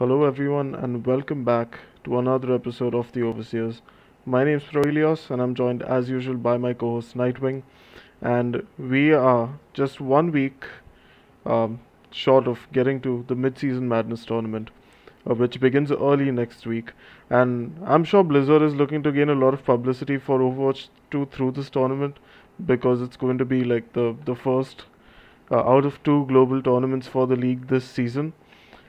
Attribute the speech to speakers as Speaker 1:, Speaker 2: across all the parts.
Speaker 1: Hello, everyone, and welcome back to another episode of the Overseers. My name is Proilios, and I'm joined as usual by my co host Nightwing. And we are just 1 week um, short of getting to the Mid-Season Madness tournament, which begins early next week. And I'm sure Blizzard is looking to gain a lot of publicity for Overwatch 2 through this tournament because it's going to be like the first out of two global tournaments for the league this season,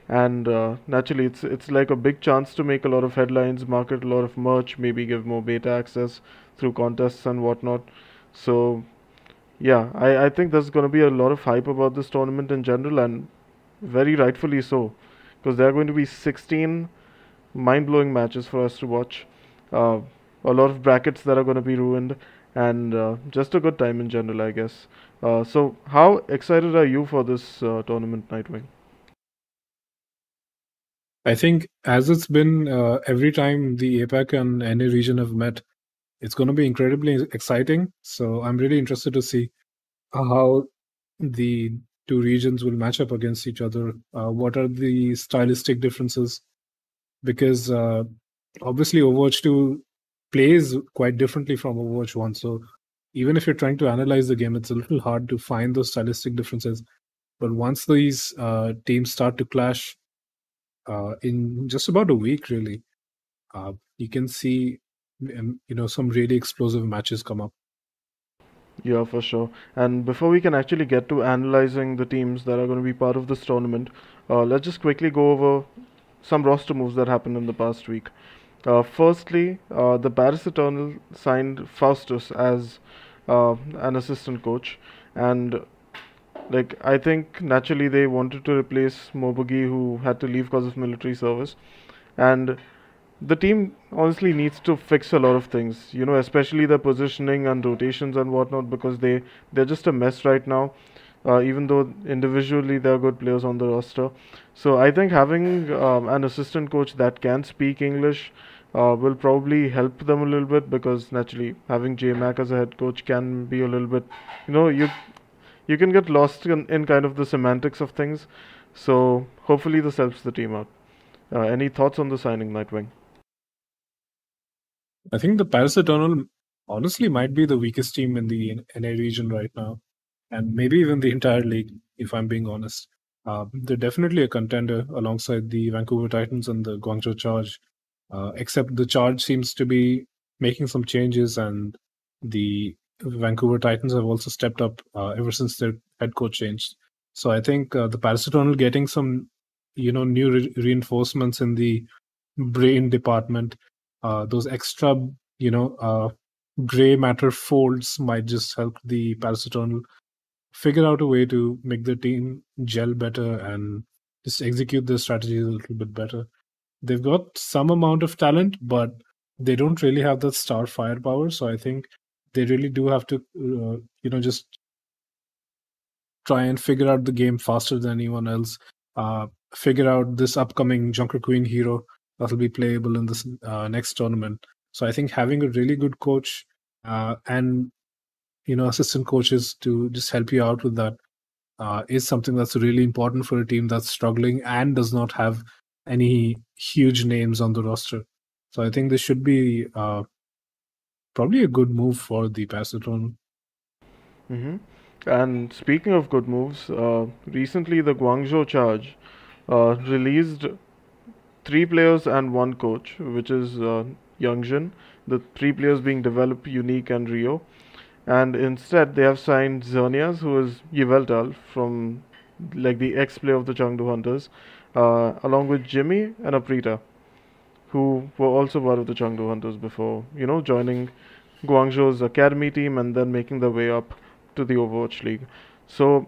Speaker 1: and naturally it's like a big chance to make a lot of headlines, market a lot of merch, maybe give more beta access through contests and whatnot. So yeah, I think there's going to be a lot of hype about this tournament in general, and very rightfully so, because there are going to be 16 mind-blowing matches for us to watch, uh, a lot of brackets that are going to be ruined, and just a good time in general, I guess. So how excited are you for this tournament, Nightwing?
Speaker 2: I think as it's been every time the APAC and NA region have met, it's going to be incredibly exciting. So I'm really interested to see how the two regions will match up against each other. What are the stylistic differences? Because obviously Overwatch 2 plays quite differently from Overwatch 1. So even if you're trying to analyze the game, it's a little hard to find those stylistic differences. But once these teams start to clash, in just about a week, really, you can see, some really explosive matches come up.
Speaker 1: Yeah, for sure. And before we can actually get to analyzing the teams that are going to be part of this tournament, let's just quickly go over some roster moves that happened in the past week. Firstly, the Paris Eternal signed Faustus as an assistant coach, and like I think naturally they wanted to replace Mobugi, who had to leave because of military service, and the team honestly needs to fix a lot of things, especially the positioning and rotations and whatnot, because they're just a mess right now. Even though individually there are good players on the roster, so I think having an assistant coach that can speak English will probably help them a little bit, because naturally having J Mac as a head coach can be a little bit, you know, you can get lost in kind of the semantics of things. So hopefully this helps the team out. Any thoughts on the signing, Nightwing?
Speaker 2: I think the Paris Eternal honestly might be the weakest team in the NA region right now, and maybe even the entire league, if I'm being honest. They're definitely a contender alongside the Vancouver Titans and the Guangzhou Charge, except the Charge seems to be making some changes, and the Vancouver Titans have also stepped up ever since their head coach changed. So I think the Paris Eternal getting some, new reinforcements in the brain department, those extra, gray matter folds might just help the Paris Eternal figure out a way to make the team gel better and just execute their strategies a little bit better. They've got some amount of talent, but they don't really have that star firepower. So I think they really do have to, just try and figure out the game faster than anyone else. Figure out this upcoming Junker Queen hero that'll be playable in this next tournament. So I think having a really good coach and assistant coaches to just help you out with that is something that's really important for a team that's struggling and does not have any huge names on the roster. So I think this should be probably a good move for the Paciton.
Speaker 1: Mm-hmm. And speaking of good moves, recently the Guangzhou Charge released three players and one coach, which is Youngjin. The three players being developed, Unique and Rio. And instead, they have signed Xerneas, who is Yveltal from like the ex-player of the Chengdu Hunters, along with Jimmy and Aprita, who were also part of the Chengdu Hunters before, joining Guangzhou's academy team and then making their way up to the Overwatch League. So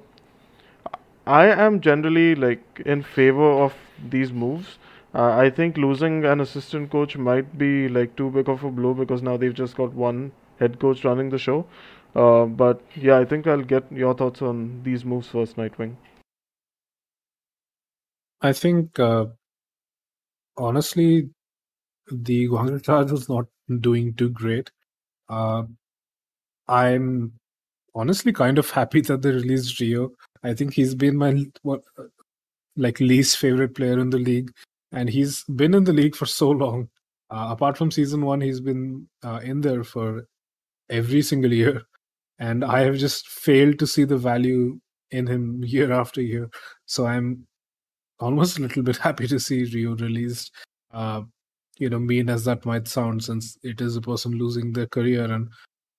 Speaker 1: I am generally like in favor of these moves. I think losing an assistant coach might be like too big of a blow, because now they've just got one head coach running the show. But yeah, I think I'll get your thoughts on these moves first, Nightwing.
Speaker 2: I think honestly, the Guangzhou Charge was not doing too great. Uh, I'm honestly kind of happy that they released Rio. I think he's been my least favorite player in the league and he's been in the league for so long. Apart from season 1, he's been in there for every single year, and I have just failed to see the value in him year after year. So I'm almost a little bit happy to see Rio released. Mean as that might sound, since it is a person losing their career and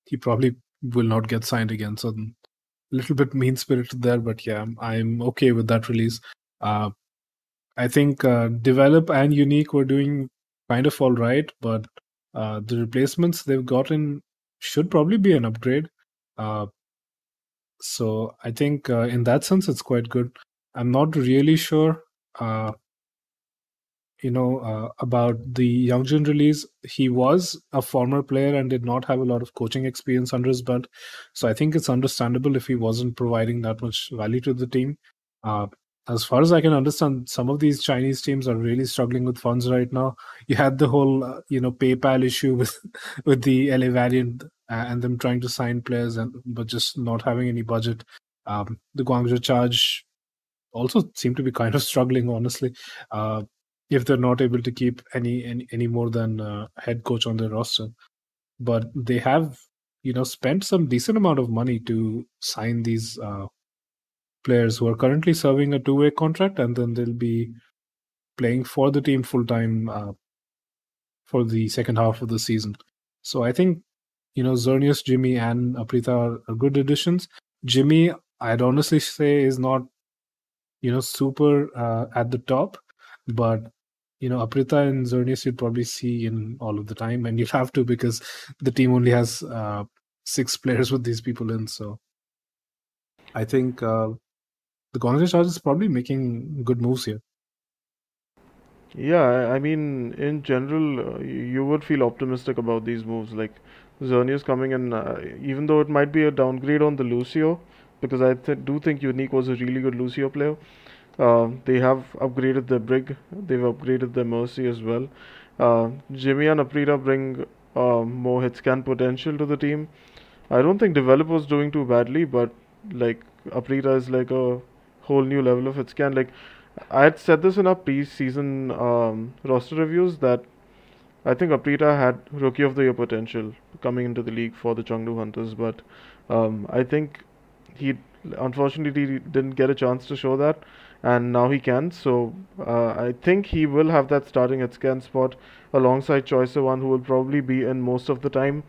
Speaker 2: he probably will not get signed again. So a little bit mean spirited there, but yeah, I'm okay with that release. I think Develop and Unique were doing kind of all right, but the replacements they've gotten should probably be an upgrade. So I think in that sense, it's quite good. I'm not really sure, about the Youngjin release. He was a former player and did not have a lot of coaching experience under his belt. So I think it's understandable if he wasn't providing that much value to the team. As far as I can understand, some of these Chinese teams are really struggling with funds right now. You had the whole, PayPal issue with with the LA variant and them trying to sign players, but just not having any budget. The Guangzhou Charge also seem to be kind of struggling, honestly, if they're not able to keep any more than head coach on their roster. But they have, spent some decent amount of money to sign these players who are currently serving a 2-way contract, and then they'll be playing for the team full time for the second half of the season. So I think, Xerneas, Jimmy, and Aprita are good additions. Jimmy, I'd honestly say, is not, super at the top, but Aprita and Xerneas you'd probably see in all of the time, and you'd have to, because the team only has 6 players with these people in. So I think the Guangzhou Chargers is probably making good moves here.
Speaker 1: Yeah, I mean, in general, you would feel optimistic about these moves. Like Xerneas coming in, even though it might be a downgrade on the Lucio, because I do think Unique was a really good Lucio player. They have upgraded their Brig, they've upgraded their Mercy as well. Jimmy and Aprita bring more hit scan potential to the team. I don't think Developer's doing too badly, but like Aprita is like a whole new level of hit scan. Like I had said this in our pre-season roster reviews that I think Aprita had Rookie of the Year potential coming into the league for the Chengdu Hunters, but I think he unfortunately didn't get a chance to show that, and now he can. So I think he will have that starting at scan spot alongside Choicer One, who will probably be in most of the time,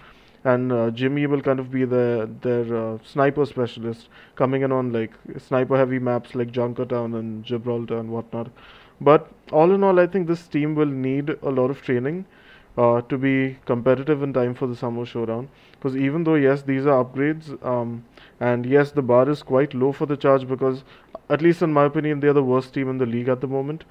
Speaker 1: and Jimmy will kind of be their sniper specialist, coming in on like sniper heavy maps like Junkertown and Gibraltar and whatnot. But all in all, I think this team will need a lot of training to be competitive in time for the summer showdown. Because even though yes, these are upgrades, and yes, the bar is quite low for the Charge, because at least in my opinion, they are the worst team in the league at the moment.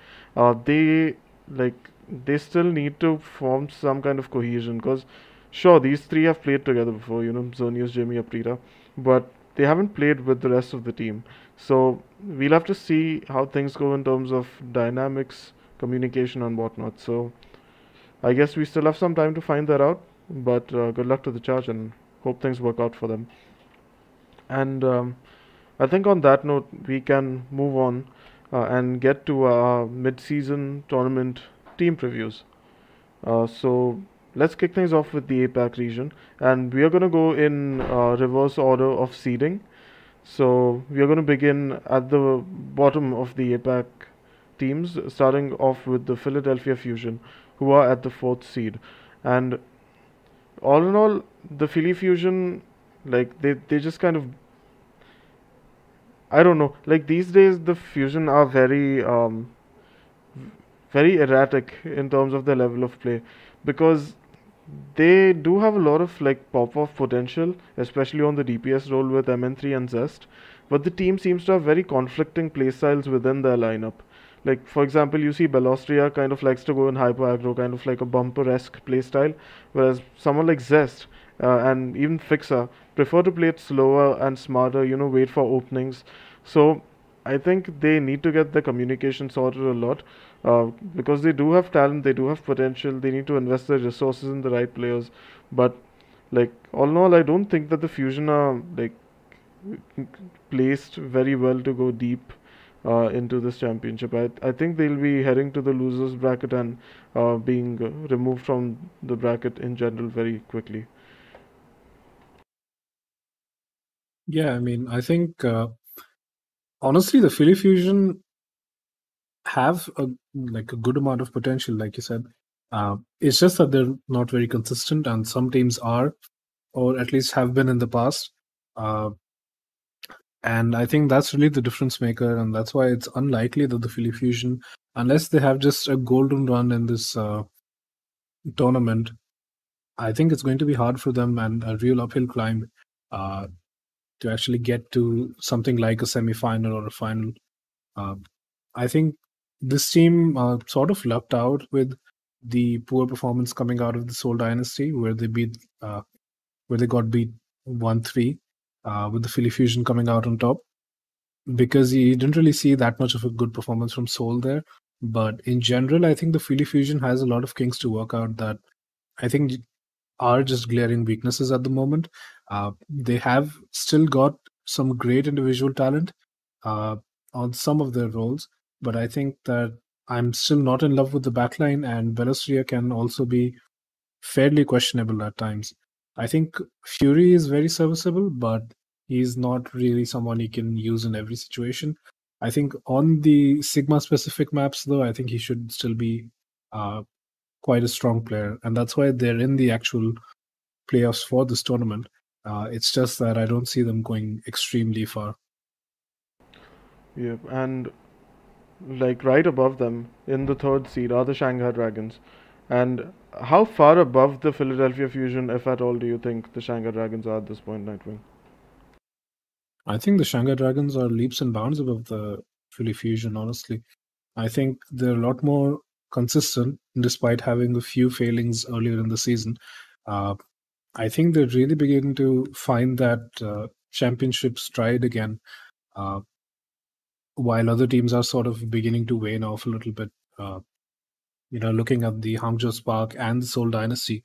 Speaker 1: They like they still need to form some kind of cohesion, because sure, these three have played together before, Xerneas, Jimmy, Aprita, but they haven't played with the rest of the team. So we'll have to see how things go in terms of dynamics, communication, and whatnot. So I guess we still have some time to find that out, but good luck to the Charge and hope things work out for them. And I think on that note, we can move on and get to our mid-season tournament team previews. So let's kick things off with the APAC region, and we are going to go in reverse order of seeding. So we are going to begin at the bottom of the APAC teams, starting off with the Philadelphia Fusion, who are at the 4th seed. And all in all, the Philly Fusion, like they just kind of, I don't know, like these days the Fusion are very erratic in terms of their level of play, because they do have a lot of like pop-off potential, especially on the DPS role with MN3 and Zest, but the team seems to have very conflicting playstyles within their lineup. Like for example, you see Bellostria kind of likes to go in hyper aggro, kind of like a bumper-esque playstyle, whereas someone like Zest and even Fixer prefer to play it slower and smarter, wait for openings. So I think they need to get the communication sorted a lot, because they do have talent, they do have potential, they need to invest their resources in the right players. But like all in all, I don't think that the Fusion are like placed very well to go deep into this championship. I think they'll be heading to the losers bracket and being removed from the bracket in general very quickly.
Speaker 2: Yeah, I mean, I think honestly, the Philly Fusion have a good amount of potential, like you said. It's just that they're not very consistent, and some teams are, or at least have been in the past. And I think that's really the difference maker, and that's why it's unlikely that the Philly Fusion, unless they have just a golden run in this tournament, I think it's going to be hard for them and a real uphill climb to actually get to something like a semi-final or a final. I think this team sort of lucked out with the poor performance coming out of the Seoul Dynasty, where they got beat 1-3, with the Philly Fusion coming out on top, because you didn't really see that much of a good performance from Seoul there. But in general, I think the Philly Fusion has a lot of kinks to work out that I think are just glaring weaknesses at the moment. They have still got some great individual talent on some of their roles, but I think that I'm still not in love with the backline, and Belostria can also be fairly questionable at times. I think Fury is very serviceable, but he's not really someone you can use in every situation. I think on the Sigma specific maps, though, I think he should still be quite a strong player, and that's why they're in the actual playoffs for this tournament. It's just that I don't see them going extremely far.
Speaker 1: Yeah, and like right above them in the third seed are the Shanghai Dragons. And how far above the Philadelphia Fusion, if at all, do you think the Shanghai Dragons are at this point, Nightwing?
Speaker 2: I think the Shanghai Dragons are leaps and bounds above the Philly Fusion, honestly. I think they're a lot more consistent despite having a few failings earlier in the season. I think they're really beginning to find that championship stride again, while other teams are sort of beginning to wane off a little bit. Looking at the Hangzhou Spark and the Seoul Dynasty,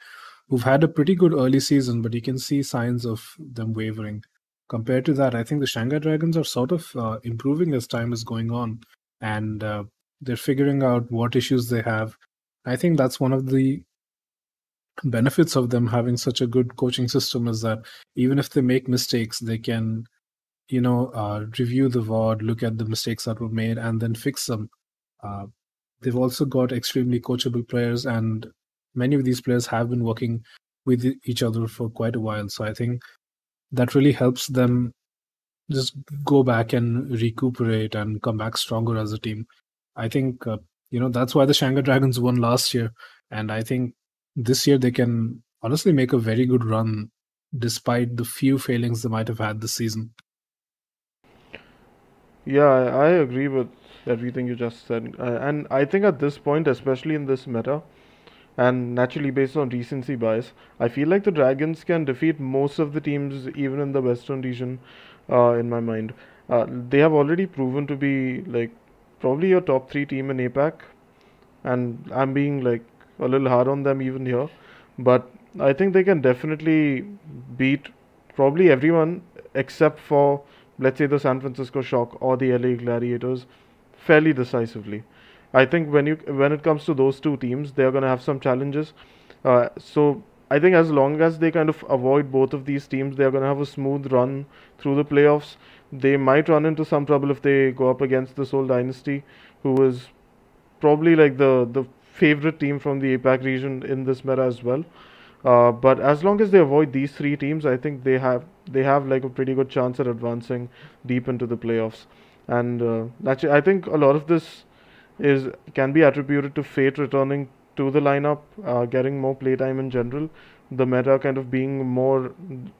Speaker 2: who've had a pretty good early season, but you can see signs of them wavering. Compared to that, I think the Shanghai Dragons are sort of improving as time is going on, and they're figuring out what issues they have. I think that's one of the benefits of them having such a good coaching system, is that even if they make mistakes, they can, review the VOD, look at the mistakes that were made, and then fix them. They've also got extremely coachable players, and many of these players have been working with each other for quite a while. So I think that really helps them just go back and recuperate and come back stronger as a team. I think, that's why the Shanghai Dragons won last year. And I think this year they can honestly make a very good run despite the few failings they might have had this season.
Speaker 1: Yeah, I agree with everything you just said. And I think at this point, especially in this meta, and naturally based on recency bias, I feel like the Dragons can defeat most of the teams, even in the Western region, in my mind. They have already proven to be like probably a top three team in APAC, and I'm being like a little hard on them even here, but I think they can definitely beat probably everyone except for, let's say, the San Francisco Shock or the LA Gladiators fairly decisively. I think when it comes to those two teams, they're going to have some challenges. So I think as long as they kind of avoid both of these teams, they're going to have a smooth run through the playoffs. They might run into some trouble if they go up against the Seoul Dynasty, who is probably like the favorite team from the APAC region in this meta as well. But as long as they avoid these three teams, I think they have like a pretty good chance at advancing deep into the playoffs. And actually, I think a lot of this is can be attributed to Fate returning to the lineup, getting more playtime in general. The meta kind of being more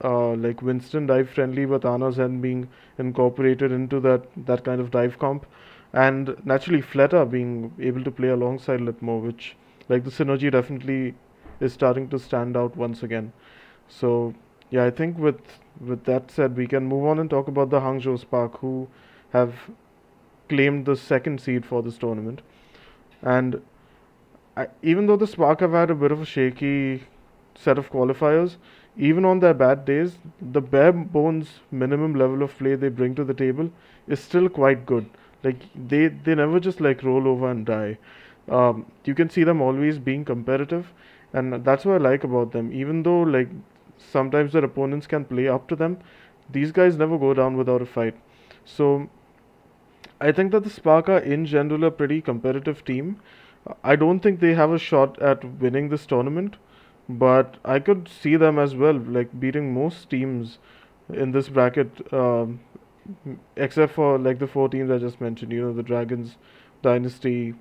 Speaker 1: like Winston dive friendly, with Ana's Zen being incorporated into that kind of dive comp, and naturally Fleta being able to play alongside Litmo, which like the synergy definitely is starting to stand out once again. So yeah, I think with that said, we can move on and talk about the Hangzhou Spark, who have claimed the second seed for this tournament. And even though the Spark have had a bit of a shaky set of qualifiers, even on their bad days, the bare bones minimum level of play they bring to the table is still quite good. Like they never just like roll over and die. You can see them always being competitive, and that's what I like about them. Even though like sometimes their opponents can play up to them, these guys never go down without a fight. So I think that the Spark are in general a pretty competitive team. I don't think they have a shot at winning this tournament, but I could see them as well, like beating most teams in this bracket, except for like the four teams I just mentioned. You know, the Dragons, Dynasty,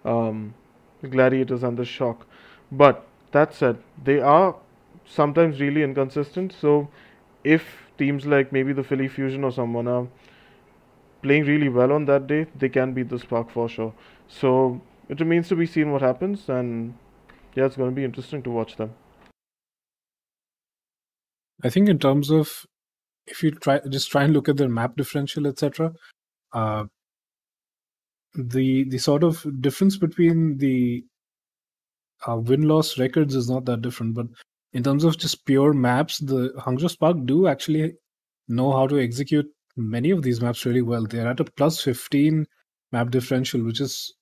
Speaker 1: um, the Gladiators, and the Shock. But that said, they are sometimes really inconsistent. So if teams like maybe the Philly Fusion or someone are playing really well on that day, they can beat the Spark for sure. So it remains to be seen what happens, and yeah, it's going to be interesting to watch them.
Speaker 2: I think in terms of if you try and look at their map differential, etc., the sort of difference between the win-loss records is not that different. But in terms of just pure maps, the Hangzhou Spark do actually know how to execute many of these maps really well. They're at a plus 15 map differential, which is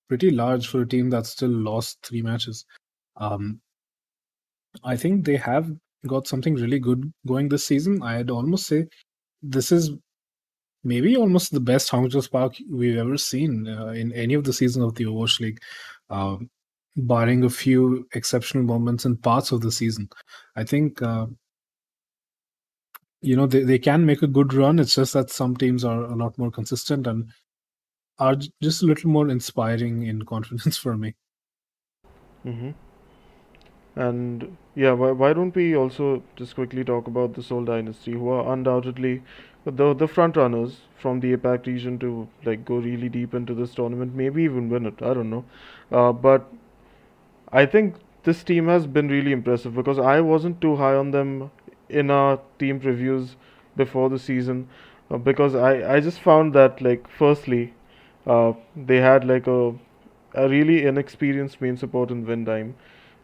Speaker 2: pretty large for a team that still lost 3 matches. I think they have got something really good going this season. I'd almost say this is maybe almost the best Hangzhou Spark we've ever seen in any of the seasons of the Overwatch League, barring a few exceptional moments in parts of the season. I think they can make a good run. It's just that some teams are a lot more consistent and are just a little more inspiring in confidence for me.
Speaker 1: Mm-hmm. And yeah, why don't we also just quickly talk about the Seoul Dynasty, who are undoubtedly the front runners from the APAC region to like go really deep into this tournament, maybe even win it. I don't know, but I think this team has been really impressive because I wasn't too high on them in our team previews before the season, because I just found that like firstly, they had like a really inexperienced main support in Vindime.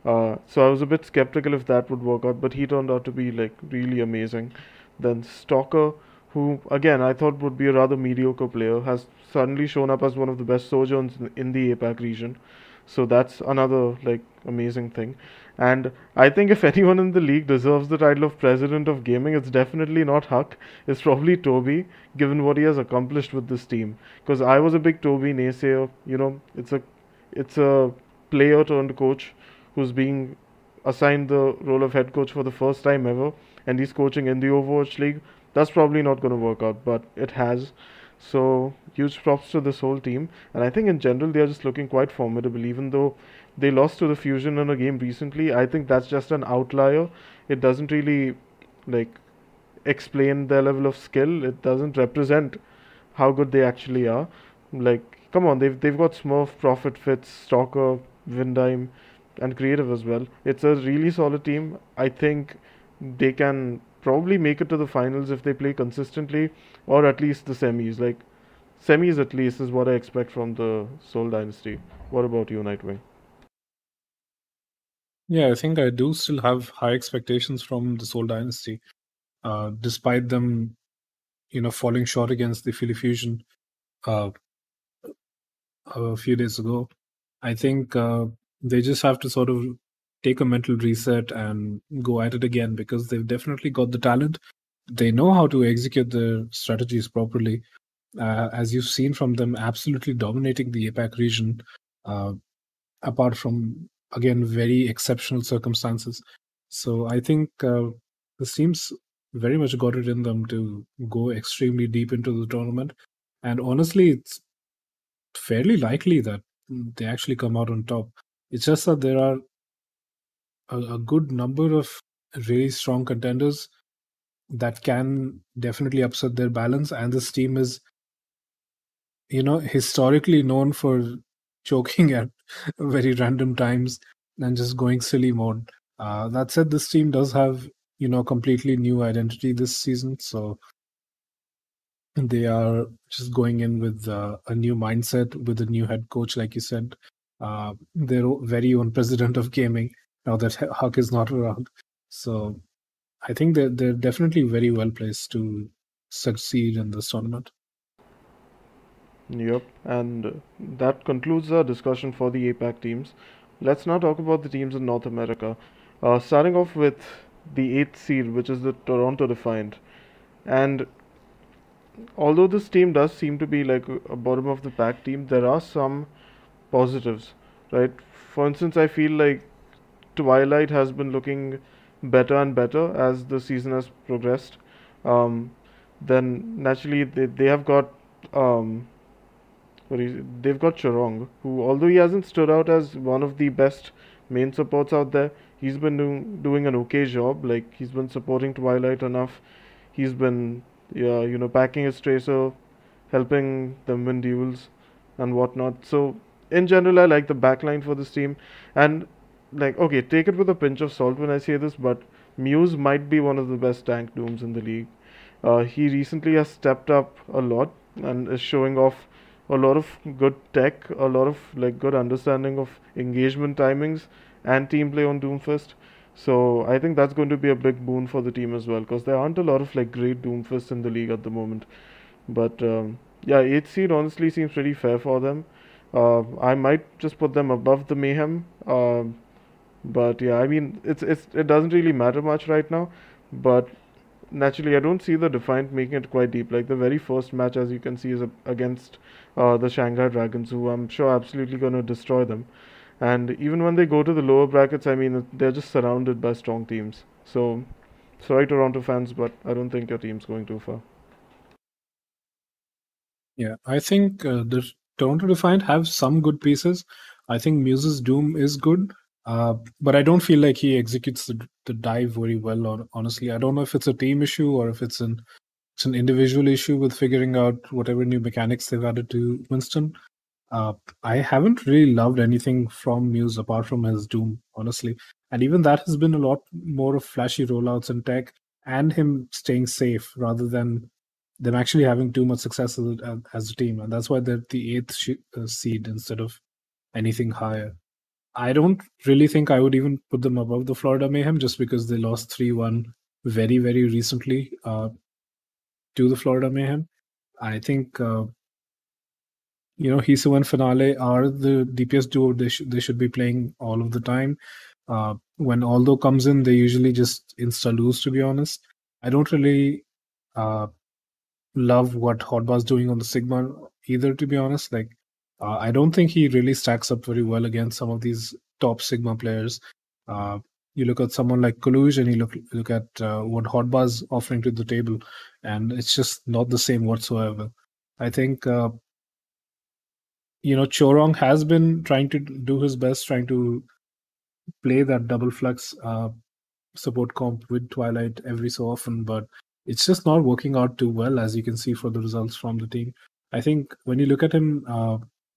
Speaker 1: So I was a bit skeptical if that would work out, but he turned out to be like really amazing. Then Stalker, who again I thought would be a rather mediocre player, has suddenly shown up as one of the best sojourns in the APAC region. So that's another like amazing thing. And I think if anyone in the league deserves the title of president of gaming, it's definitely not Huck. It's probably Toby, given what he has accomplished with this team. Because I was a big Toby naysayer. You know, it's a player turned coach who's being assigned the role of head coach for the first time ever, and he's coaching in the Overwatch League. That's probably not going to work out, but it has. So huge props to this whole team, and I think in general they are just looking quite formidable. Even though they lost to the Fusion in a game recently, I think that's just an outlier. It doesn't really like explain their level of skill. It doesn't represent how good they actually are. Like, come on, they've got Smurf, Prophet, Fitz, Stalker, Vindime, and Creative as well. It's a really solid team. I think they can probably make it to the finals if they play consistently, or at least the semis. Like semis at least is what I expect from the Seoul Dynasty. What about you, Nightwing?
Speaker 2: Yeah, I think I do still have high expectations from the Seoul Dynasty, despite them, falling short against the Philly Fusion a few days ago. I think they just have to sort of take a mental reset and go at it again because they've definitely got the talent. They know how to execute their strategies properly. As you've seen from them, absolutely dominating the APAC region, apart from, again, very exceptional circumstances. So I think this team's very much got it in them to go extremely deep into the tournament. And honestly, it's fairly likely that they actually come out on top. It's just that there are a good number of really strong contenders that can definitely upset their balance. And this team is, historically known for choking at very random times and just going silly mode. That said, this team does have, completely new identity this season. So they are just going in with a new mindset, with a new head coach, like you said, their very own president of gaming, now that Huck is not around. So I think they're definitely very well placed to succeed in this tournament.
Speaker 1: Yep, and that concludes our discussion for the APAC teams. Let's now talk about the teams in North America. Starting off with the eighth seed, which is the Toronto Defiant. And although this team does seem to be like a bottom of the pack team, there are some positives, right? For instance, I feel like Twilight has been looking better and better as the season has progressed. Um, then naturally they have got um, they've got Chorong, who although he hasn't stood out as one of the best main supports out there, he's been doing an okay job. Like he's been supporting Twilight enough. He's been yeah, packing his tracer, helping them win duels and whatnot. So in general, I like the backline for this team. And like, okay, take it with a pinch of salt when I say this, but Muse might be one of the best tank dooms in the league. He recently has stepped up a lot and is showing off a lot of good tech, a lot of like good understanding of engagement timings and team play on Doomfist. So I think that's going to be a big boon for the team as well, because there aren't a lot of like great Doomfists in the league at the moment. But yeah, 8th seed honestly seems pretty fair for them. I might just put them above the Mayhem. But yeah, I mean, it doesn't really matter much right now. But naturally, I don't see the Defiant making it quite deep. Like the very first match, as you can see, is against the Shanghai Dragons, who I'm sure absolutely going to destroy them. And even when they go to the lower brackets, I mean, they're just surrounded by strong teams. So, sorry, Toronto fans, but I don't think your team's going too far.
Speaker 2: Yeah, I think the Toronto Defiant have some good pieces. I think Muse's Doom is good, but I don't feel like he executes the dive very well. Or honestly, I don't know if it's a team issue or if it's an individual issue with figuring out whatever new mechanics they've added to Winston. I haven't really loved anything from Muse apart from his Doom, honestly. And even that has been a lot more of flashy rollouts and tech and him staying safe rather than them actually having too much success as a team. And that's why they're the eighth seed instead of anything higher. I don't really think I would even put them above the Florida Mayhem just because they lost 3-1 very, very recently to the Florida Mayhem. I think Hisu and Finale are the DPS duo they should be playing all of the time. When Aldo comes in, they usually just insta lose, to be honest. I don't really love what Hotbar's doing on the Sigma either, to be honest. Like, I don't think he really stacks up very well against some of these top Sigma players. You look at someone like Kaluj and you look at what Hotbar's offering to the table, and it's just not the same whatsoever. I think Chorong has been trying to do his best, trying to play that double flux support comp with Twilight every so often, but it's just not working out too well, as you can see for the results from the team. I think when you look at him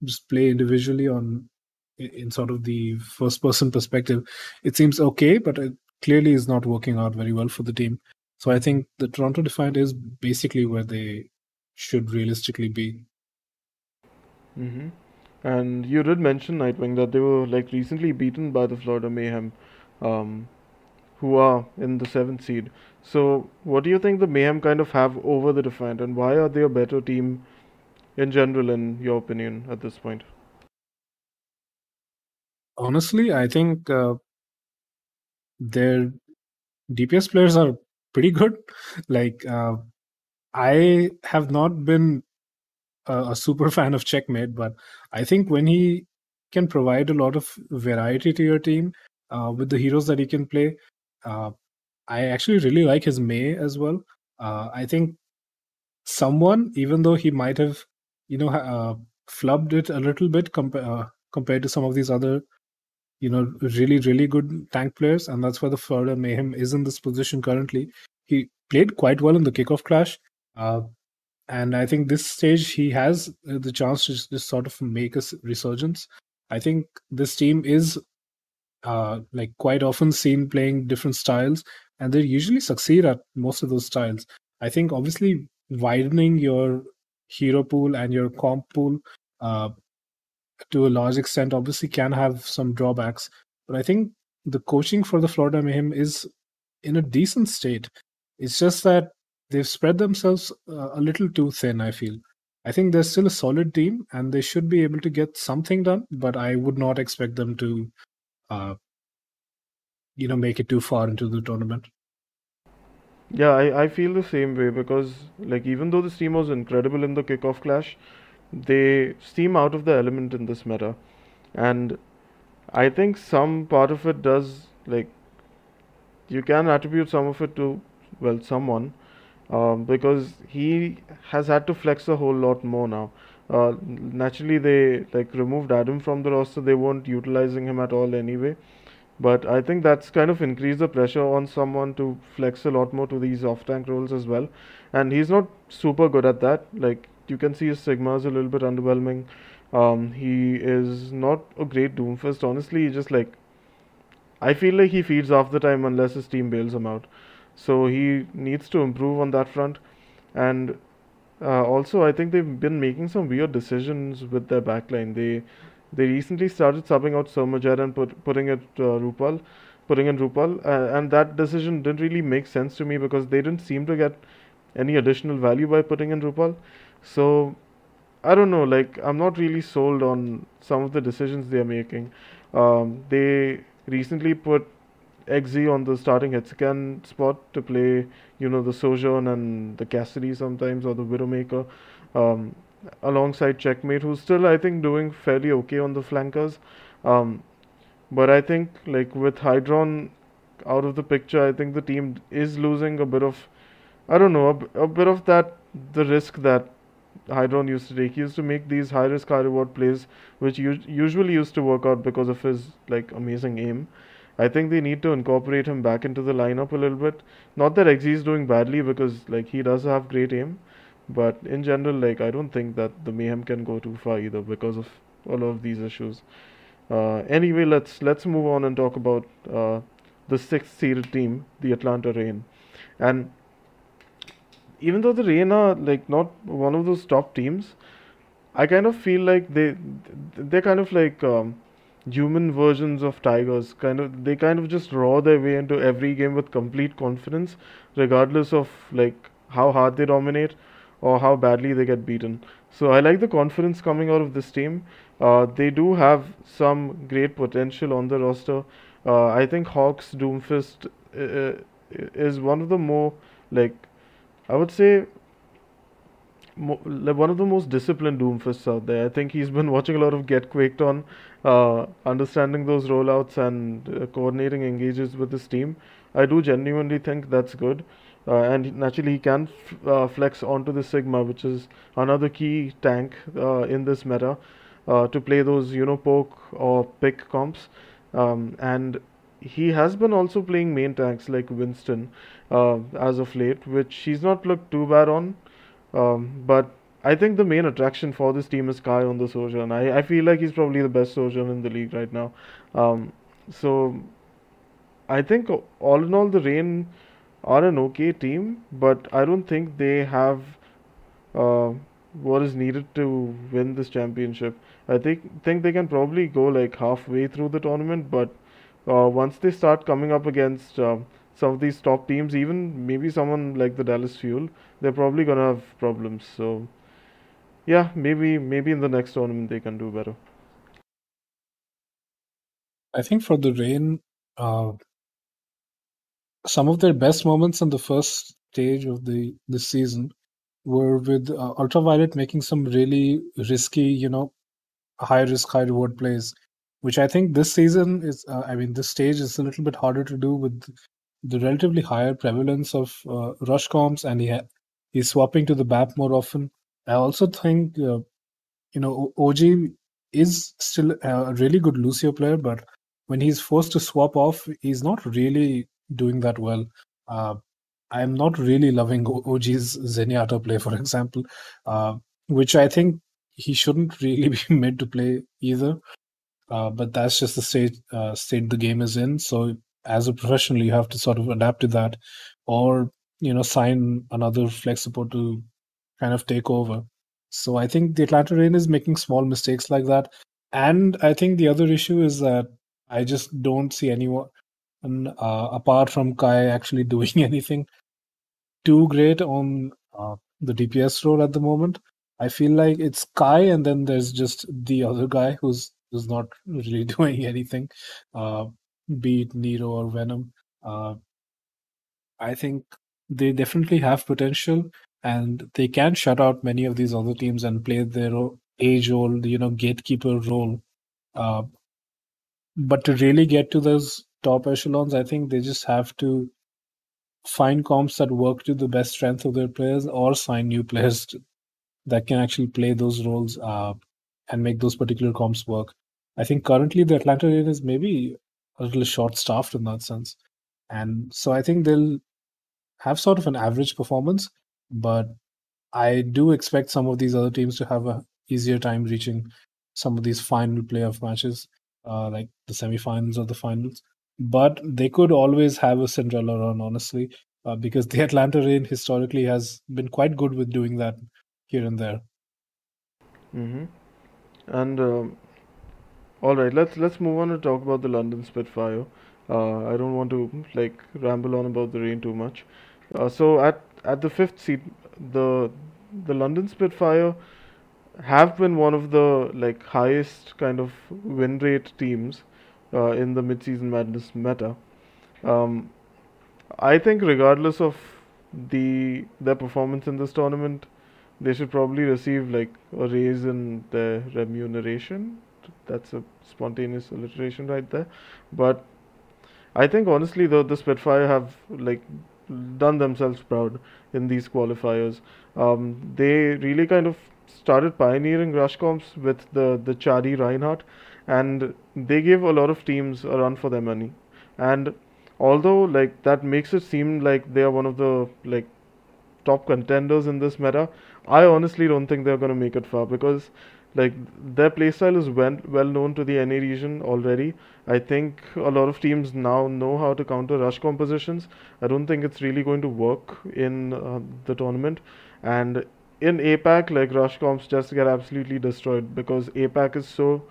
Speaker 2: just play individually in sort of the first person perspective, it seems okay, but it clearly is not working out very well for the team. So I think the Toronto Defiant is basically where they should realistically be.
Speaker 1: Mm-hmm. And you did mention, Nightwing, that they were like recently beaten by the Florida Mayhem, um, who are in the seventh seed. So, what do you think the Mayhem kind of have over the Defiant, and why are they a better team in general, in your opinion, at this point?
Speaker 2: Honestly, I think their DPS players are pretty good. Like, I have not been a super fan of Checkmate, but I think when he can provide a lot of variety to your team with the heroes that he can play, I actually really like his May as well. I think someone, even though he might have, flubbed it a little bit compared to some of these other, really, really good tank players, and that's why the Florida Mayhem is in this position currently. He played quite well in the kickoff clash. And I think this stage he has the chance to just sort of make a resurgence. I think this team is like quite often seen playing different styles, and they usually succeed at most of those styles. I think obviously widening your hero pool and your comp pool uh, to a large extent obviously can have some drawbacks, but I think the coaching for the Florida Mayhem is in a decent state. It's just that they've spread themselves a little too thin, I feel. I think they're still a solid team and they should be able to get something done, but I would not expect them to, make it too far into the tournament.
Speaker 1: Yeah, I feel the same way because like even though this team was incredible in the kickoff clash, they seem out of the element in this meta. And I think some part of it does like you can attribute some of it to well someone because he has had to flex a whole lot more now. Naturally, they like removed Adam from the roster. They weren't utilizing him at all anyway. But I think that's kind of increased the pressure on someone to flex a lot more to these off-tank roles as well. And he's not super good at that. Like you can see his Sigma is a little bit underwhelming. He is not a great Doomfist. Honestly, he just like I feel like he feeds half the time unless his team bails him out. So he needs to improve on that front. And also, I think they've been making some weird decisions with their backline. They recently started subbing out Surmajet and putting in Rupal, and that decision didn't really make sense to me because they didn't seem to get any additional value by putting in Rupal. So I don't know, like I'm not really sold on some of the decisions they are making. They recently put XZ on the starting Hexagon spot to play, the Sojourn and the Cassidy sometimes, or the Widowmaker, um, alongside Checkmate, who's still, I think, doing fairly okay on the flankers. Um, but I think, like, with Hydron out of the picture, I think the team is losing a bit of, I don't know, a bit of the risk that Hydron used to take. He used to make these high risk, high reward plays, which usually used to work out because of his, like, amazing aim. I think they need to incorporate him back into the lineup a little bit. Not that XZ is doing badly because like he does have great aim, but in general, like I don't think that the Mayhem can go too far either because of all of these issues. Anyway, let's move on and talk about the sixth seeded team, the Atlanta Reign. And even though the Reign are like not one of those top teams, I kind of feel like they're kind of like human versions of tigers. They kind of just raw their way into every game with complete confidence, regardless of like how hard they dominate or how badly they get beaten. So I like the confidence coming out of this team. They do have some great potential on the roster. I think Hawks Doomfist is one of the more like I would say like one of the most disciplined Doomfists out there. I think he's been watching a lot of Get Quaked on, understanding those rollouts and coordinating engages with his team. I do genuinely think that's good. And naturally, he can flex onto the Sigma, which is another key tank in this meta, to play those, poke or pick comps. And he has been also playing main tanks like Winston as of late, which he's not looked too bad on. But I think the main attraction for this team is Kai on the Sojourn. I feel like he's probably the best Sojourn in the league right now. So I think all in all, the Rain are an okay team, but I don't think they have uh, what is needed to win this championship. I think they can probably go like halfway through the tournament, but once they start coming up against some of these top teams, even maybe someone like the Dallas Fuel, they're probably gonna have problems. So yeah, maybe in the next tournament they can do better.
Speaker 2: I think for the Rain, some of their best moments in the first stage of this season were with Ultraviolet making some really risky, high risk, high reward plays, which I think this season is, this stage is a little bit harder to do with the relatively higher prevalence of rush comps, and he's swapping to the BAP more often. I also think, OG is still a really good Lucio player, but when he's forced to swap off, he's not really doing that well. I'm not really loving OG's Zenyatta play, for example, which I think he shouldn't really be made to play either. But that's just the state the game is in. So as a professional, you have to sort of adapt to that, or sign another flex support to kind of take over. So I think the Atlanta Rain is making small mistakes like that, and I think the other issue is that I just don't see anyone apart from Kai actually doing anything too great on the DPS role at the moment. I feel like it's Kai, and then there's just the other guy who's not really doing anything, uh, be it Nero or Venom. I think they definitely have potential, and they can shut out many of these other teams and play their age-old, gatekeeper role. Uh, but to really get to those top echelons, I think they just have to find comps that work to the best strength of their players, or sign new players that can actually play those roles and make those particular comps work. I think currently the Atlanta Rain is maybe a little short-staffed in that sense, and so I think they'll have sort of an average performance, but I do expect some of these other teams to have a easier time reaching some of these final playoff matches, like the semifinals or the finals. But they could always have a Cinderella run, honestly, because the Atlanta Rain historically has been quite good with doing that here and there.
Speaker 1: Mm-hmm. And all right, let's move on and talk about the London Spitfire. I don't want to like ramble on about the rain too much. So at the fifth seed, the the London Spitfire have been one of the like highest kind of win rate teams in the mid-season madness meta. Um, I think regardless of their performance in this tournament, they should probably receive like a raise in their remuneration. That's a spontaneous alliteration right there. But I think honestly, the Spitfire have like done themselves proud in these qualifiers. They really kind of started pioneering rush comps with the Chadi Reinhardt, and they gave a lot of teams a run for their money. And although like that makes it seem like they are one of the like top contenders in this meta, I honestly don't think they're going to make it far because like their playstyle is well known to the NA region already. I think a lot of teams now know how to counter rush compositions. I don't think it's really going to work in the tournament. And in APAC, like rush comps just get absolutely destroyed because APAC is so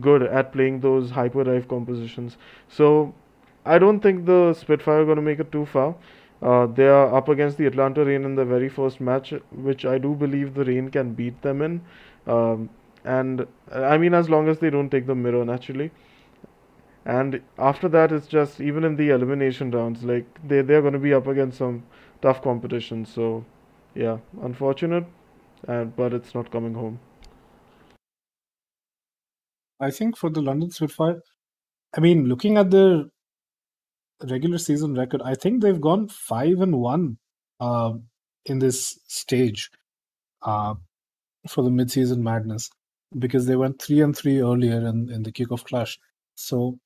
Speaker 1: good at playing those hyper dive compositions. So I don't think the Spitfire are going to make it too far. They are up against the Atlanta Rain in the very first match, which I do believe the Rain can beat them in. And I mean, as long as they don't take the mirror naturally. And after that, it's just even in the elimination rounds, like they're going to be up against some tough competition. So, yeah, unfortunate, but it's not coming home.
Speaker 2: I think for the London Spitfire, I mean, looking at the regular season record, I think they've gone 5-1 in this stage for the mid-season madness, because they went 3-3 earlier in the kickoff clash. So,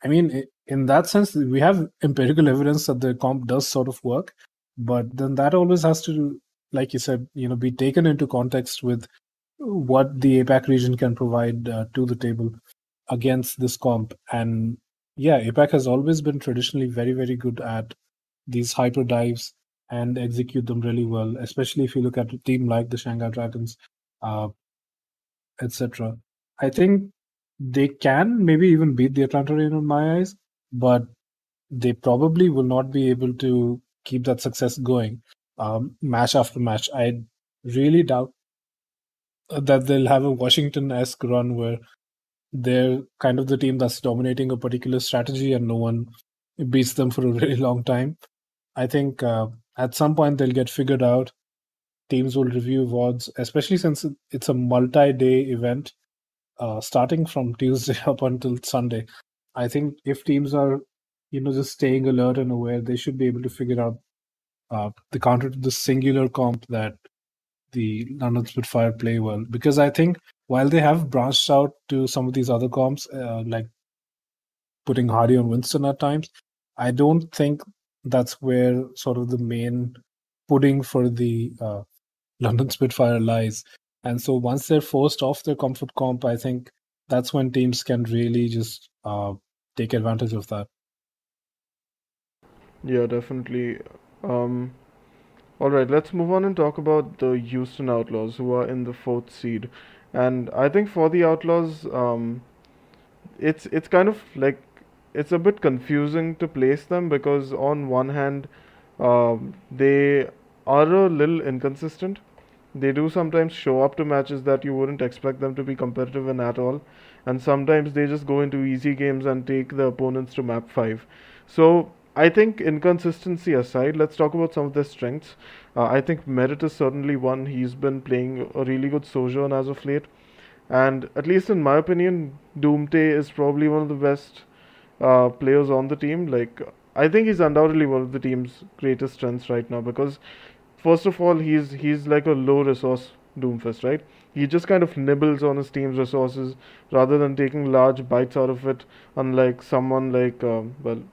Speaker 2: I mean, in that sense, we have empirical evidence that the comp does sort of work, but then that always has to, like you said, be taken into context with what the APAC region can provide to the table against this comp. And yeah, APAC has always been traditionally very, very good at these hyper dives and execute them really well, especially if you look at a team like the Shanghai Dragons, uh, etc. I think they can maybe even beat the Atlanta Rain in my eyes, but they probably will not be able to keep that success going match after match. I really doubt that they'll have a Washington-esque run where they're kind of the team that's dominating a particular strategy and no one beats them for a really long time. I think at some point they'll get figured out. Teams will review VODs, especially since it's a multi-day event starting from Tuesday up until Sunday. I think if teams are, just staying alert and aware, they should be able to figure out the counter to the singular comp that the London Spitfire play well. Because I think while they have branched out to some of these other comps, like putting Hardy on Winston at times, I don't think that's where sort of the main pudding for the London Spitfire lies. And so once they're forced off their comfort comp, I think that's when teams can really just take advantage of that.
Speaker 1: Yeah, definitely. Um, All right, let's move on and talk about the Houston Outlaws, who are in the fourth seed. And I think for the Outlaws, it's kind of like it's a bit confusing to place them because on one hand, they are a little inconsistent, they do sometimes show up to matches that you wouldn't expect them to be competitive in at all, and sometimes they just go into easy games and take the opponents to map 5. So I think, inconsistency aside, let's talk about some of their strengths. I think Merit is certainly one. He's been playing a really good Sojourn as of late, and at least in my opinion, Doomte is probably one of the best players on the team. Like, I think he's undoubtedly one of the team's greatest strengths right now because, first of all, he's like a low resource Doomfist, right? He just kind of nibbles on his team's resources rather than taking large bites out of it. Unlike someone like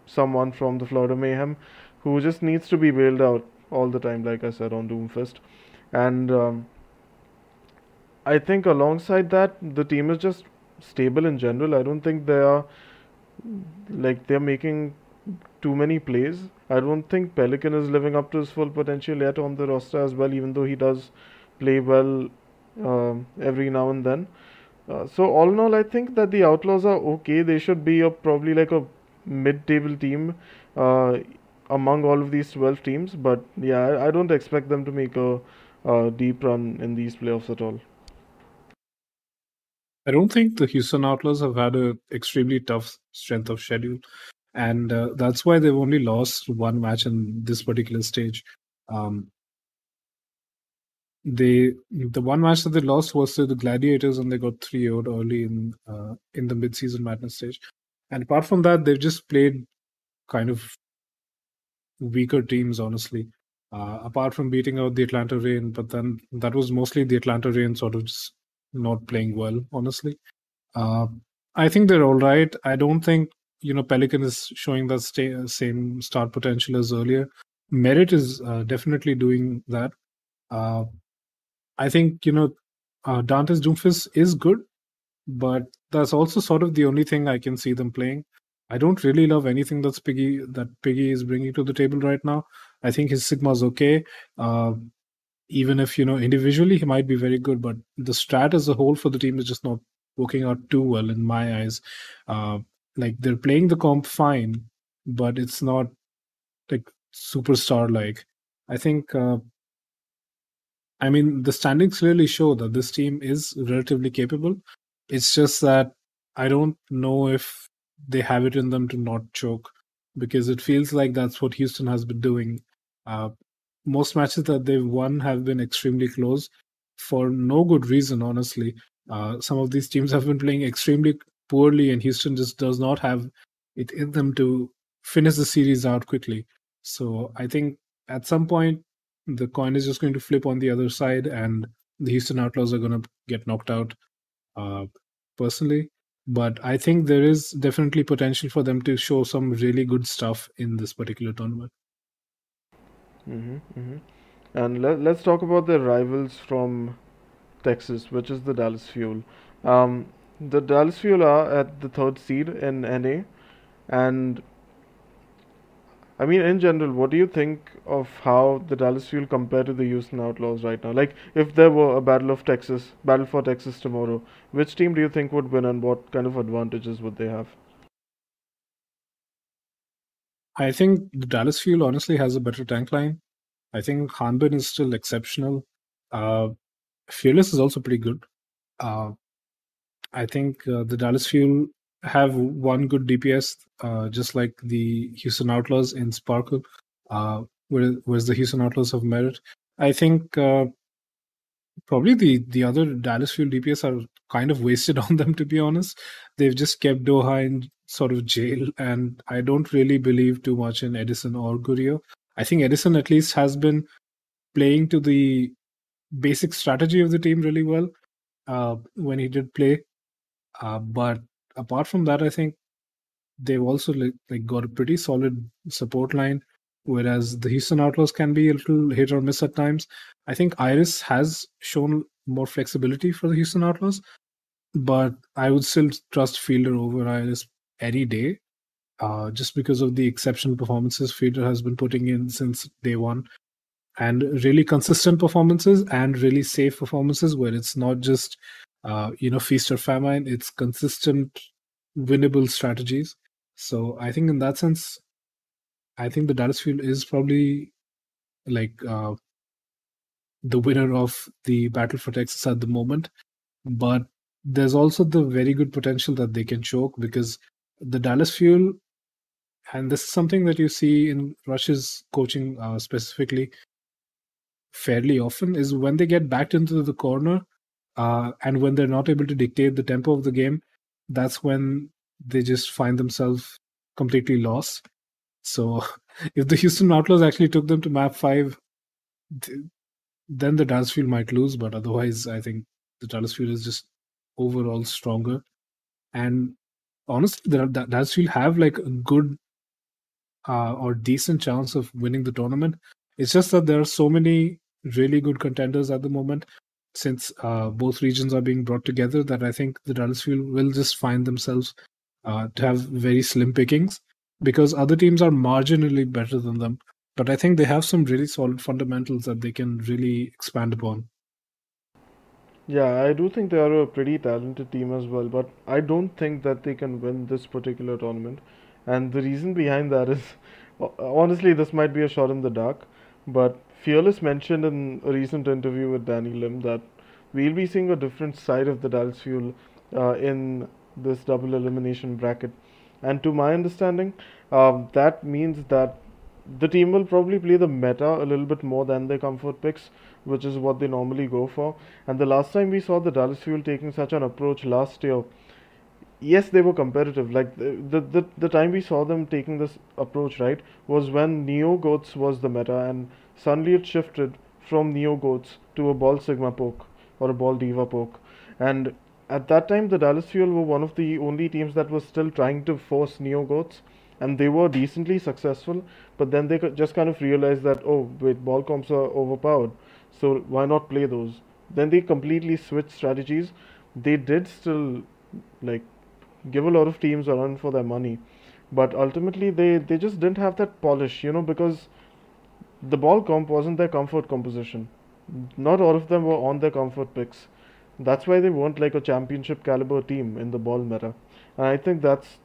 Speaker 1: someone from the Florida Mayhem, who just needs to be bailed out all the time, like I said on Doomfist. And I think alongside that, the team is just stable in general. I don't think they are like they're making too many plays. I don't think Pelican is living up to his full potential yet on the roster as well, even though he does play well every now and then. So all in all, I think that the Outlaws are okay. They should be probably like a mid-table team uh, among all of these 12 teams. But yeah, I don't expect them to make a deep run in these playoffs at all.
Speaker 2: I don't think the Houston Outlaws have had a extremely tough strength of schedule, and that's why they've only lost one match in this particular stage. Um, the one match that they lost was to the Gladiators, and they got 3-0 early in the mid-season madness stage. And apart from that, they've just played kind of weaker teams, honestly. Apart from beating out the Atlanta Reign, but then that was mostly the Atlanta Reign sort of just not playing well, honestly. I think they're all right. I don't think Pelican is showing that same start potential as earlier. Merit is definitely doing that. I think Dante's Doomfist is good, but that's also sort of the only thing I can see them playing. I don't really love anything that Piggy is bringing to the table right now. I think his Sigma's okay. Even if individually he might be very good, but the strat as a whole for the team is just not working out too well in my eyes. Like, they're playing the comp fine, but it's not like superstar like. I think I mean, the standings clearly show that this team is relatively capable. It's just that I don't know if they have it in them to not choke, because it feels like that's what Houston has been doing. Most matches that they've won have been extremely close for no good reason, honestly. Some of these teams have been playing extremely poorly, and Houston just does not have it in them to finish the series out quickly. So I think at some point, the coin is just going to flip on the other side, and the Houston Outlaws are going to get knocked out, uh, personally. But I think there is definitely potential for them to show some really good stuff in this particular tournament.
Speaker 1: And let's talk about their rivals from Texas, which is the Dallas Fuel. The Dallas Fuel are at the third seed in NA, and I mean, in general, what do you think of how the Dallas Fuel compare to the Houston Outlaws right now? Like, if there were a battle for Texas tomorrow, which team do you think would win, and what kind of advantages would they have?
Speaker 2: I think the Dallas Fuel honestly has a better tank line. I think Hanbin is still exceptional. Uh, Fearless is also pretty good. Uh, I think the Dallas Fuel have one good DPS, just like the Houston Outlaws in Sparkle, whereas the Houston Outlaws have Merit. I think probably the other Dallas Fuel DPS are kind of wasted on them, to be honest. They've just kept Doha in sort of jail, and I don't really believe too much in Edison or Gurio. I think Edison at least has been playing to the basic strategy of the team really well when he did play. But apart from that, I think they've also like got a pretty solid support line, whereas the Houston Outlaws can be a little hit or miss at times. I think Iris has shown more flexibility for the Houston Outlaws, but I would still trust Fielder over Iris any day, just because of the exceptional performances Fielder has been putting in since day one, and really consistent performances and really safe performances where it's not just feast or famine. It's consistent winnable strategies. So I think in that sense, I think the Dallas Fuel is probably like the winner of the Battle for Texas at the moment. But there's also the very good potential that they can choke, because the Dallas Fuel, and this is something that you see in Rush's coaching specifically fairly often, is when they get backed into the corner and when they're not able to dictate the tempo of the game, that's when they just find themselves completely lost. So if the Houston Outlaws actually took them to map 5, then the Dallas Fuel might lose. But otherwise, I think the Dallas Fuel is just overall stronger. And honestly, the Dallas Fuel have like a good or decent chance of winning the tournament. It's just that there are so many really good contenders at the moment, since both regions are being brought together, that I think the Dallas Fuel will just find themselves to have very slim pickings, because other teams are marginally better than them. But I think they have some really solid fundamentals that they can really expand upon.
Speaker 1: Yeah, I do think they are a pretty talented team as well, but I don't think that they can win this particular tournament. And the reason behind that is, honestly, this might be a shot in the dark, but Fearless mentioned in a recent interview with Danny Lim that we'll be seeing a different side of the Dallas Fuel in this double elimination bracket. And to my understanding, that means that the team will probably play the meta a little bit more than their comfort picks, which is what they normally go for. And the last time we saw the Dallas Fuel taking such an approach last year, yes, they were competitive. Like the time we saw them taking this approach, right, was when Neo Goats was the meta, and suddenly it shifted from Neo Goats to a Ball Sigma poke or a Ball Diva poke. And at that time, the Dallas Fuel were one of the only teams that was still trying to force Neo Goats, and they were decently successful. But then they just kind of realized that, oh wait, ball comps are overpowered, so why not play those? Then they completely switched strategies. They did still like give a lot of teams a run for their money, but ultimately they just didn't have that polish, because the ball comp wasn't their comfort composition. Not all of them were on their comfort picks. That's why they weren't like a championship caliber team in the ball meta. And I think that's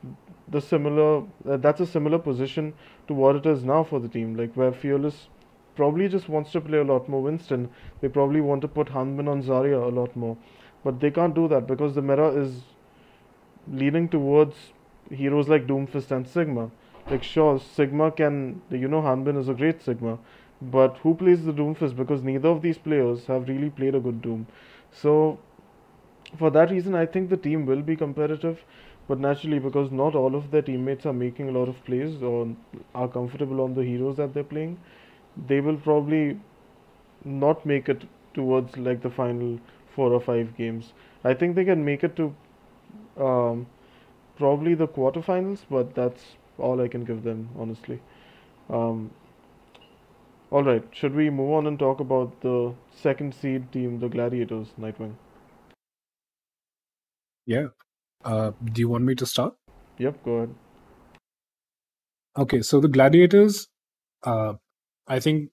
Speaker 1: a similar position to what it is now for the team. Like where Fearless probably just wants to play a lot more Winston. They probably want to put Hanbin on Zarya a lot more. But they can't do that because the meta is leaning towards heroes like Doomfist and Sigma. Like sure, Sigma can, Hanbin is a great Sigma, but who plays the Doomfist? Because neither of these players have really played a good Doom. So for that reason, I think the team will be competitive, but naturally, because not all of their teammates are making a lot of plays or are comfortable on the heroes that they're playing, they will probably not make it towards like the final 4 or 5 games. I think they can make it to um, probably the quarterfinals, but that's all I can give them, honestly. Um, all right, should we move on and talk about the second seed team, the Gladiators, Nightwing?
Speaker 2: Yeah. Do you want me to start?
Speaker 1: Yep, go ahead.
Speaker 2: Okay, so the Gladiators, I think,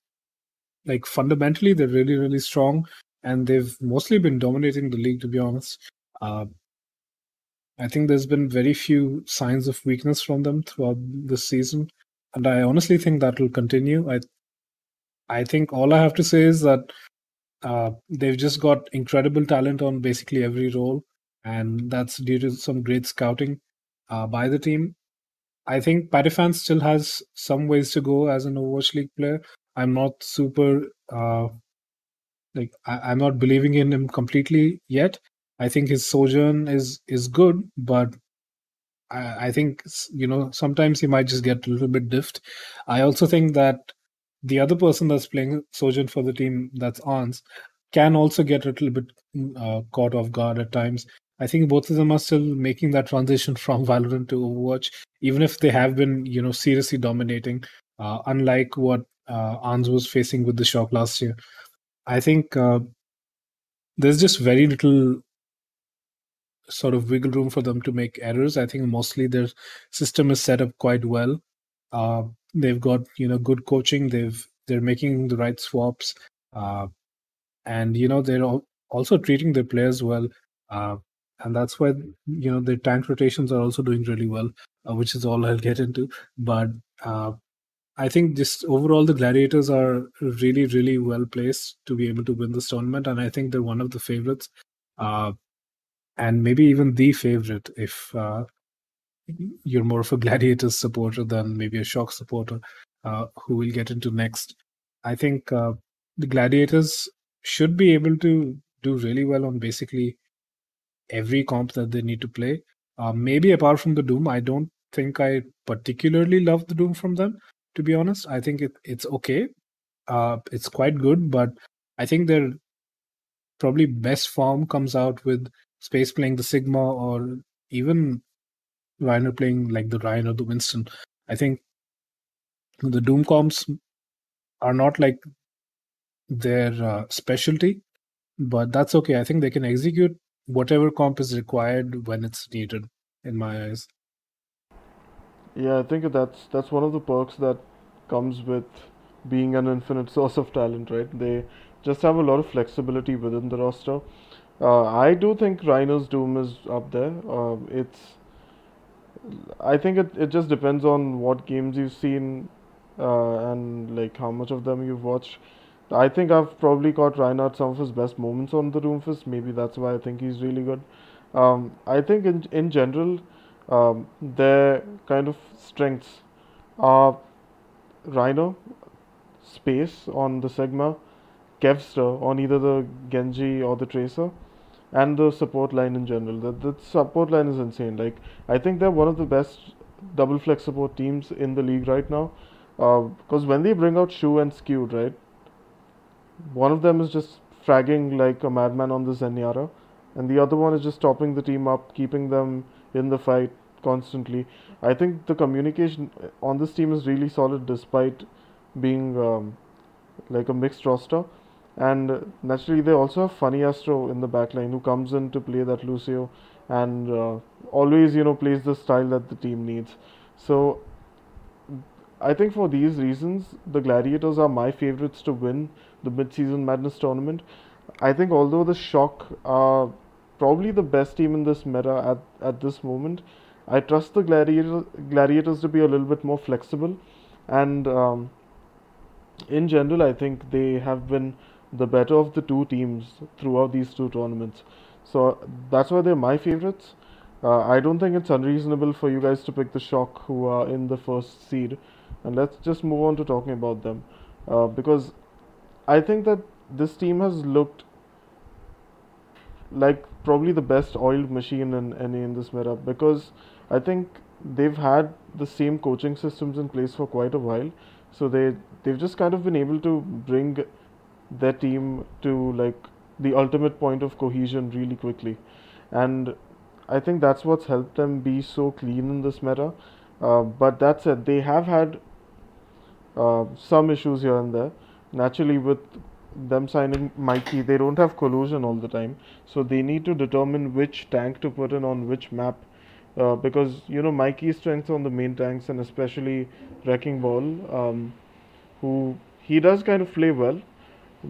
Speaker 2: like fundamentally, they're really, really strong, and they've mostly been dominating the league, to be honest. I think there's been very few signs of weakness from them throughout this season, and I honestly think that will continue. I think all I have to say is that they've just got incredible talent on basically every role, and that's due to some great scouting by the team. I think Patifan still has some ways to go as an Overwatch League player. I'm not super I'm not believing in him completely yet. I think his sojourn is good, but I think sometimes he might just get a little bit diffed. I also think that the other person that's playing sojourn for the team, that's Ans, can also get a little bit caught off guard at times. I think both of them are still making that transition from Valorant to Overwatch, even if they have been seriously dominating, unlike what Ans was facing with the Shock last year. I think there's just very little sort of wiggle room for them to make errors. I think mostly their system is set up quite well. They've got good coaching. They're making the right swaps, and they're also treating their players well. And that's why their tank rotations are also doing really well, which is all I'll get into. But I think just overall the Gladiators are really, really well placed to be able to win this tournament, and I think they're one of the favorites, and maybe even the favorite if you're more of a Gladiators supporter than maybe a Shock supporter, who we'll get into next. I think the Gladiators should be able to do really well on basically every comp that they need to play. Maybe apart from the Doom, I don't think I particularly love the Doom from them, to be honest. I think it's okay. It's quite good, but I think their probably best form comes out with Space playing the Sigma, or even Reiner playing like the Ryan or the Winston. I think the Doom comps are not like their specialty, but that's okay. I think they can execute whatever comp is required when it's needed, in my eyes.
Speaker 1: Yeah, I think that's one of the perks that comes with being an infinite source of talent, right? They just have a lot of flexibility within the roster. I do think Rhinos Doom is up there. I think it just depends on what games you've seen and like how much of them you've watched. I think I've probably caught Reinhardt some of his best moments on the Doomfist. Maybe that's why I think he's really good. I think in general, their kind of strengths are Rhino, Space on the Sigma, Kevster on either the Genji or the Tracer, and the support line in general. The support line is insane. Like, I think they're one of the best double flex support teams in the league right now. Because when they bring out Shu and Skewed, right, one of them is just fragging like a madman on the Zenyatta, and the other one is just topping the team up, keeping them in the fight constantly. I think the communication on this team is really solid despite being like a mixed roster. And naturally, they also have Funny Astro in the backline who comes in to play that Lucio and always, plays the style that the team needs. So I think for these reasons, the Gladiators are my favorites to win the Mid-Season Madness tournament. I think although the Shock are probably the best team in this meta at this moment, I trust the Gladiators to be a little bit more flexible. And in general, I think they have been the better of the two teams throughout these two tournaments. So that's why they're my favorites. I don't think it's unreasonable for you guys to pick the Shock, who are in the first seed. And let's just move on to talking about them. Because I think that this team has looked like probably the best oiled machine in this meta, because I think they've had the same coaching systems in place for quite a while. So they've just kind of been able to bring their team to like the ultimate point of cohesion really quickly. And I think that's what's helped them be so clean in this meta. But that said, they have had some issues here and there. Naturally, with them signing Mikey, they don't have collusion all the time, so they need to determine which tank to put in on which map. Because Mikey's strengths on the main tanks, and especially Wrecking Ball, who he does kind of play well,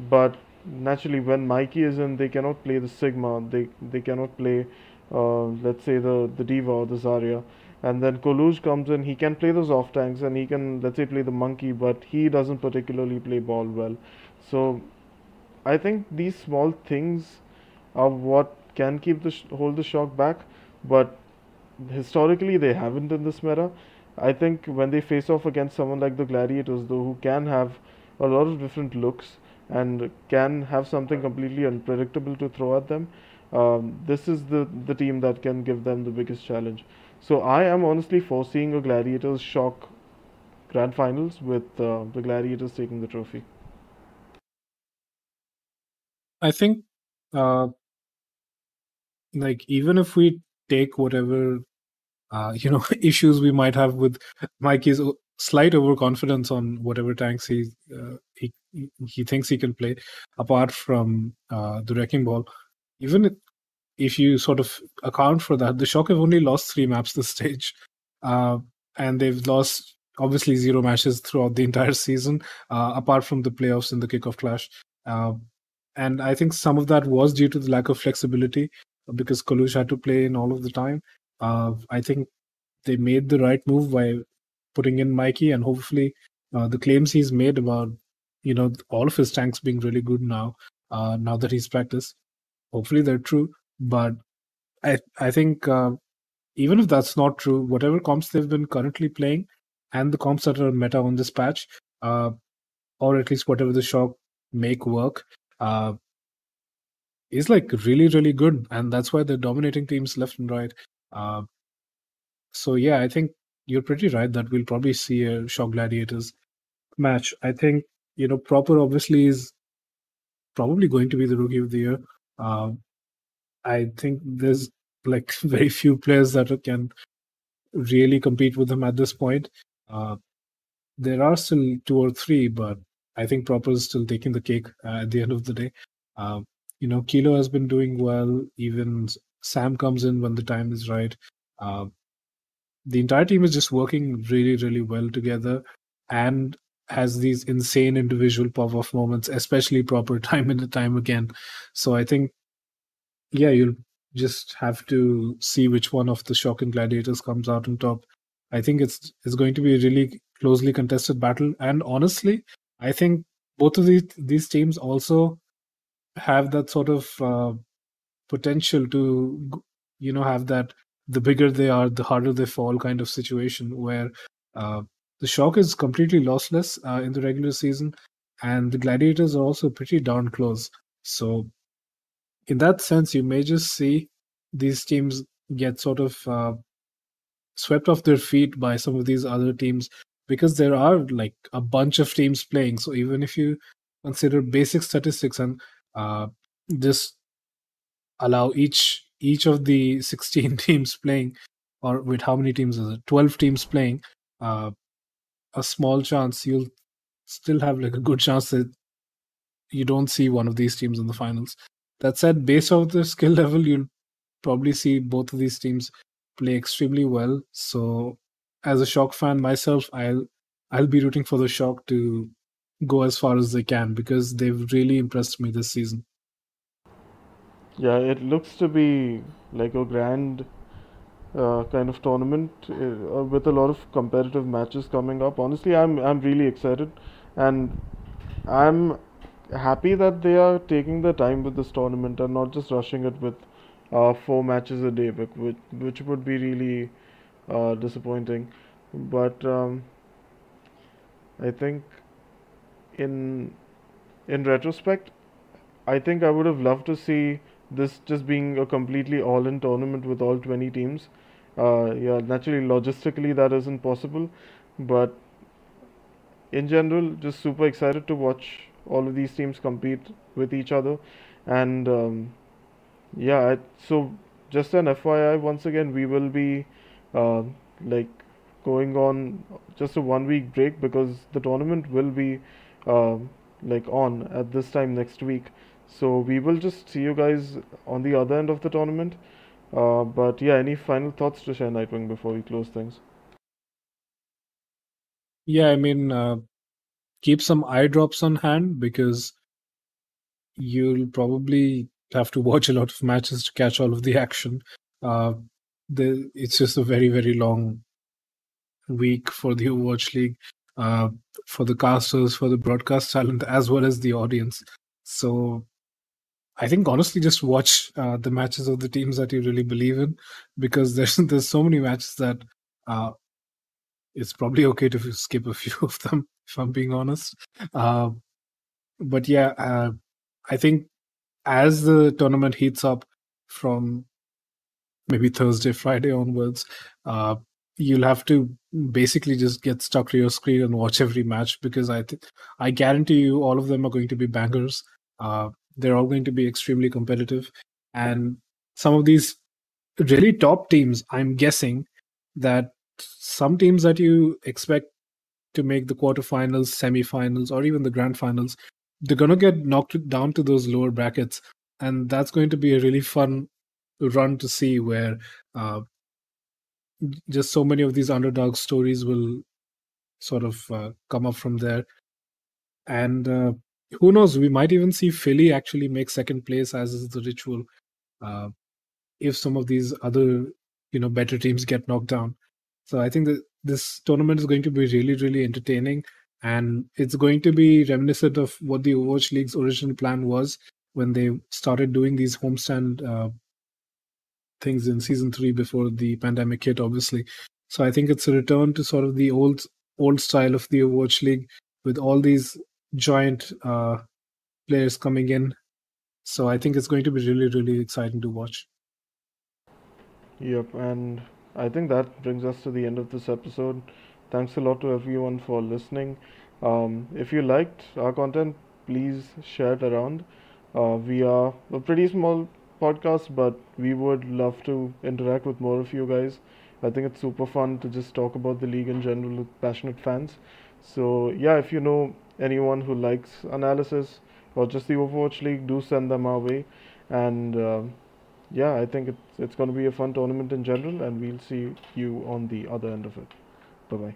Speaker 1: but naturally when Mikey is in, they cannot play the Sigma, they cannot play let's say the Diva or the Zarya. And then Koluj comes in, he can play those off tanks, and he can, let's say, play the Monkey, but he doesn't particularly play ball well. So I think these small things are what can keep hold the Shock back, but historically they haven't in this meta. I think when they face off against someone like the Gladiators, though, who can have a lot of different looks and can have something completely unpredictable to throw at them, this is the team that can give them the biggest challenge. So I am honestly foreseeing a Gladiators Shock Grand Finals with the Gladiators taking the trophy.
Speaker 2: I think, like, even if we take whatever issues we might have with Mikey's slight overconfidence on whatever tanks he thinks he can play, apart from the Wrecking Ball, even if you sort of account for that, the Shock have only lost 3 maps this stage, and they've lost obviously 0 matches throughout the entire season, apart from the playoffs and the kickoff clash. And I think some of that was due to the lack of flexibility, because Kolush had to play in all of the time. I think they made the right move by putting in Mikey, and hopefully The claims he's made about, all of his tanks being really good now, now that he's practiced, hopefully they're true. But I think even if that's not true, whatever comps they've been currently playing and the comps that are meta on this patch, or at least whatever the shock make work, is like really, really good. And that's why they're dominating teams left and right. So yeah, I think you're pretty right that we'll probably see a Shock Gladiators match. I think, Proper obviously is probably going to be the Rookie of the Year. I think there's like very few players that can really compete with him at this point. There are still 2 or 3, but I think Proper is still taking the cake at the end of the day. Kilo has been doing well. Even Sam comes in when the time is right. The entire team is just working really, really well together and has these insane individual pop-off moments, especially Proper time and time again. So I think, yeah, you'll just have to see which one of the Shock and Gladiators comes out on top. I think it's going to be a really closely contested battle. And honestly, I think both of these teams also have that sort of potential to, have that the bigger they are, the harder they fall kind of situation where the Shock is completely lossless in the regular season, and the Gladiators are also pretty darn close. So in that sense, you may just see these teams get sort of swept off their feet by some of these other teams because there are like a bunch of teams playing. So even if you consider basic statistics and just allow each of the 16 teams playing, or wait, how many teams is it? 12 teams playing, a small chance you'll still have like a good chance that you don't see one of these teams in the finals. That said, based off the skill level, you'll probably see both of these teams play extremely well. So as a Shock fan myself, I'll be rooting for the Shock to go as far as they can because they've really impressed me this season.
Speaker 1: Yeah, it looks to be like a grand kind of tournament with a lot of competitive matches coming up. Honestly, I'm really excited, and I'm happy that they are taking the time with this tournament and not just rushing it with 4 matches a day, which would be really disappointing. But I think in retrospect, I think I would have loved to see this just being a completely all-in tournament with all 20 teams. Yeah, naturally, logistically that isn't possible, but in general, just super excited to watch all of these teams compete with each other. And yeah, so just an FYI, once again, we will be uh, like going on just a 1 week break because the tournament will be uh, like on at this time next week. So we will just see you guys on the other end of the tournament. But yeah, any final thoughts to share, Nightwing, before we close things?
Speaker 2: Yeah, I mean, keep some eye drops on hand because you'll probably have to watch a lot of matches to catch all of the action. It's just a very, very long week for the Overwatch League, uh, for the casters, for the broadcast talent, as well as the audience. So I think honestly, just watch the matches of the teams that you really believe in, because there's so many matches that uh, it's probably okay to skip a few of them, if I'm being honest. Uh, but yeah, I think as the tournament heats up from maybe Thursday, Friday onwards, you'll have to basically just get stuck to your screen and watch every match because I guarantee you all of them are going to be bangers. They're all going to be extremely competitive, and some of these really top teams, I'm guessing that some teams that you expect to make the quarterfinals, semifinals, or even the grand finals, they're going to get knocked down to those lower brackets. And that's going to be a really fun run to see where uh, just so many of these underdog stories will sort of come up from there. And who knows, we might even see Philly actually make second place, as is the ritual, uh, if some of these other, better teams get knocked down. So I think that this tournament is going to be really, really entertaining. And it's going to be reminiscent of what the Overwatch League's original plan was when they started doing these homestand things in season 3 before the pandemic hit, obviously. So I think it's a return to sort of the old style of the Overwatch League with all these giant players coming in. So I think it's going to be really, really exciting to watch.
Speaker 1: Yep, and I think that brings us to the end of this episode. Thanks a lot to everyone for listening. If you liked our content, please share it around. We are a pretty small podcast, but we would love to interact with more of you guys. I think it's super fun to just talk about the league in general with passionate fans. So, yeah, if you know anyone who likes analysis or just the Overwatch League, do send them our way. And yeah, I think it's going to be a fun tournament in general, and we'll see you on the other end of it. Bye bye.